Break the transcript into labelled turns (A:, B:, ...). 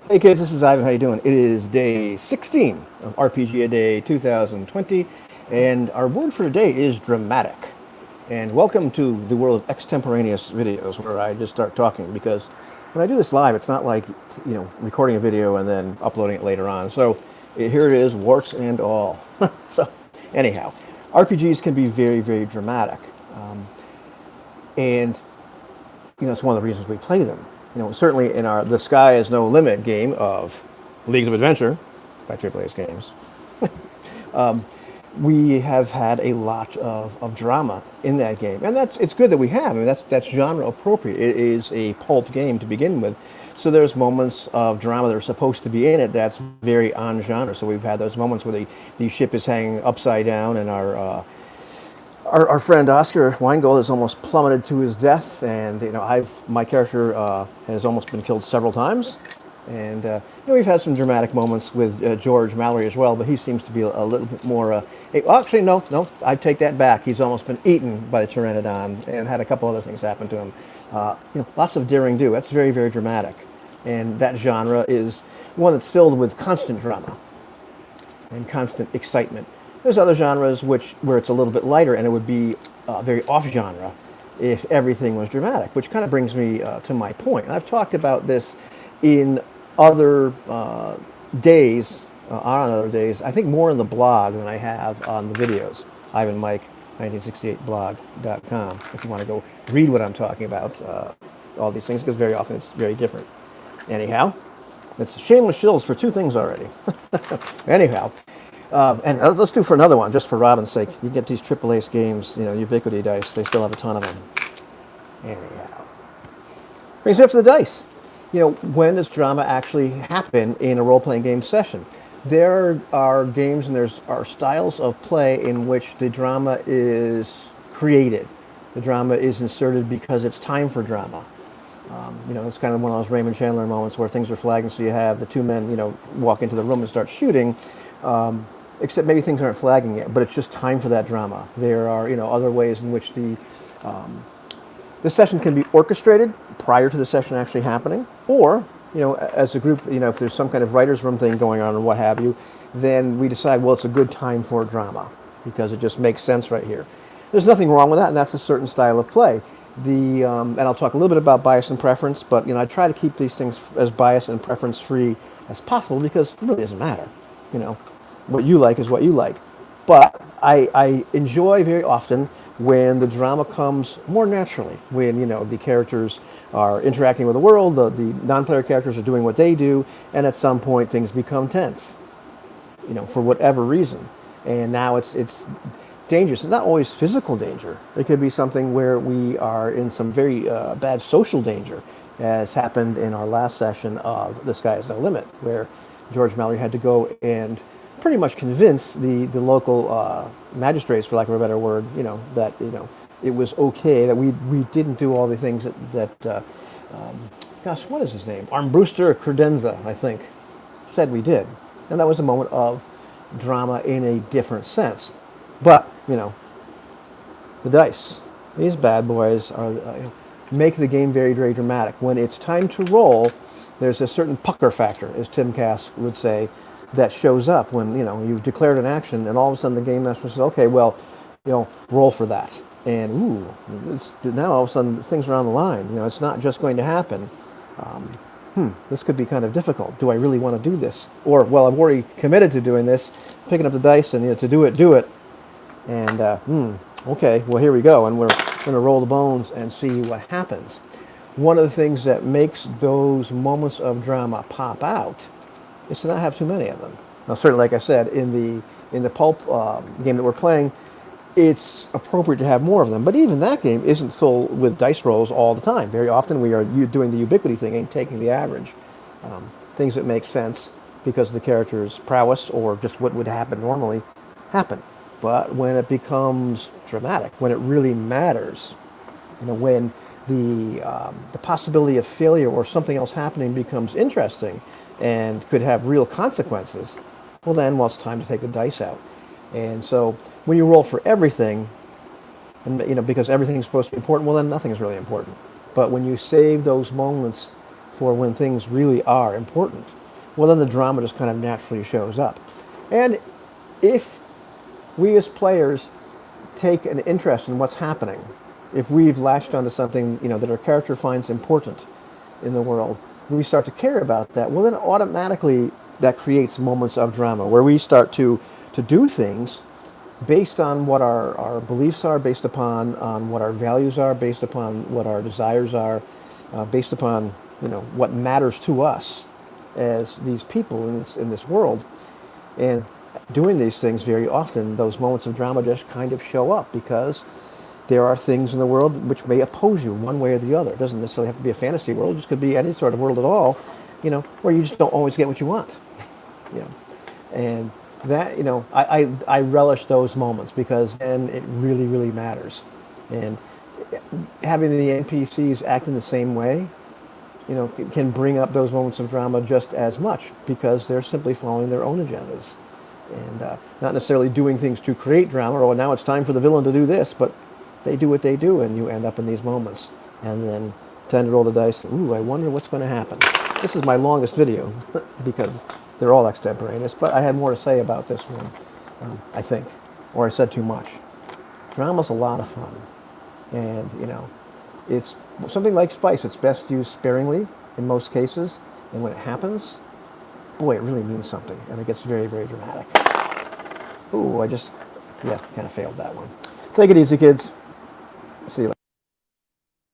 A: Hey kids, this is Ivan. How you doing? It is day 16 of RPG A Day 2020, and our word for today is dramatic. And welcome to the world of extemporaneous videos, where I just start talking. Because when I do this live, it's not like recording a video and then uploading it later on. So here it is, warts and all. So anyhow, RPGs can be very, very dramatic, and it's one of the reasons we play them. Certainly in our The Sky is No Limit game of Leagues of Adventure by Triple A's Games, we have had a lot of drama in that game, and it's good that we have. I mean, that's genre appropriate. It is a pulp game to begin with, so there's moments of drama that are supposed to be in it that's very on genre. So we've had those moments where the ship is hanging upside down, and our friend Oscar Weingold has almost plummeted to his death, and my character has almost been killed several times, and we've had some dramatic moments with George Mallory as well, but he seems to be a little bit more. Actually, no, I take that back. He's almost been eaten by the Pteranodon, and had a couple other things happen to him. Lots of daring do. That's very, very dramatic, and that genre is one that's filled with constant drama and constant excitement. There's other genres where it's a little bit lighter, and it would be very off genre if everything was dramatic, which kind of brings me to my point. And I've talked about this in other days, on other days, I think more in the blog than I have on the videos. Ivan Mike, 1968blog.com, if you want to go read what I'm talking about, all these things, because very often it's very different. Anyhow, it's shameless shills for two things already. Anyhow, and let's do for another one, just for Robin's sake. You get these Triple Ace games, Ubiquity dice. They still have a ton of them. Anyhow, brings me up to the dice. When does drama actually happen in a role-playing game session? There are games and are styles of play in which the drama is created. The drama is inserted because it's time for drama. It's kind of one of those Raymond Chandler moments where things are flagging, so you have the two men, walk into the room and start shooting. Except maybe things aren't flagging yet, but it's just time for that drama. There are, other ways in which the session can be orchestrated prior to the session actually happening, or, as a group, if there's some kind of writer's room thing going on or what have you, then we decide, well, it's a good time for drama because it just makes sense right here. There's nothing wrong with that, and that's a certain style of play. And I'll talk a little bit about bias and preference, but, I try to keep these things as bias and preference free as possible because it really doesn't matter, What you like is what you like. But I enjoy very often when the drama comes more naturally, when, the characters are interacting with the world, the non-player characters are doing what they do, and at some point things become tense, for whatever reason. And now it's dangerous. It's not always physical danger. It could be something where we are in some very bad social danger, as happened in our last session of The Sky is No Limit, where George Mallory had to go and pretty much convince the local magistrates, for lack of a better word, that it was okay that we didn't do all the things that gosh, what is his name? Armbruster Credenza, I think, said we did, and that was a moment of drama in a different sense. But the dice, these bad boys are make the game very, very dramatic. When it's time to roll, there's a certain pucker factor, as Tim Cass would say, that shows up when you've declared an action, and all of a sudden the game master says, "Okay, well, roll for that." And now all of a sudden things are on the line. It's not just going to happen. This could be kind of difficult. Do I really want to do this? Or, well, I've already committed to doing this, picking up the dice, and to do it. And okay, well, here we go, and we're going to roll the bones and see what happens. One of the things that makes those moments of drama pop out is to not have too many of them. Now, certainly, like I said, in the pulp game that we're playing, it's appropriate to have more of them. But even that game isn't full with dice rolls all the time. Very often we are doing the ubiquity thing and taking the average. Things that make sense because of the character's prowess or just what would happen normally happen. But when it becomes dramatic, when it really matters, when the possibility of failure or something else happening becomes interesting and could have real consequences, well then, it's time to take the dice out. And so when you roll for everything, and because everything's supposed to be important, well then nothing is really important. But when you save those moments for when things really are important, well, then the drama just kind of naturally shows up. And if we as players take an interest in what's happening, if we've latched onto something, that our character finds important in the world, we start to care about that, well, then automatically that creates moments of drama where we start to do things based on what our beliefs are, based upon on what our values are, based upon what our desires are, based upon what matters to us as these people in this world. And doing these things, very often those moments of drama just kind of show up because there are things in the world which may oppose you one way or the other. It doesn't necessarily have to be a fantasy world. It just could be any sort of world at all, where you just don't always get what you want. And that, I relish those moments because then it really, really matters. And having the NPCs act in the same way, can bring up those moments of drama just as much because they're simply following their own agendas and not necessarily doing things to create drama. Or now it's time for the villain to do this, but they do what they do, and you end up in these moments. And then tend to roll the dice. Ooh, I wonder what's going to happen. This is my longest video because they're all extemporaneous, but I had more to say about this one, I think, or I said too much. Drama's a lot of fun, and it's something like spice. It's best used sparingly in most cases, and when it happens, boy, it really means something, and it gets very, very dramatic. Ooh, kind of failed that one. Take it easy, kids. See you later.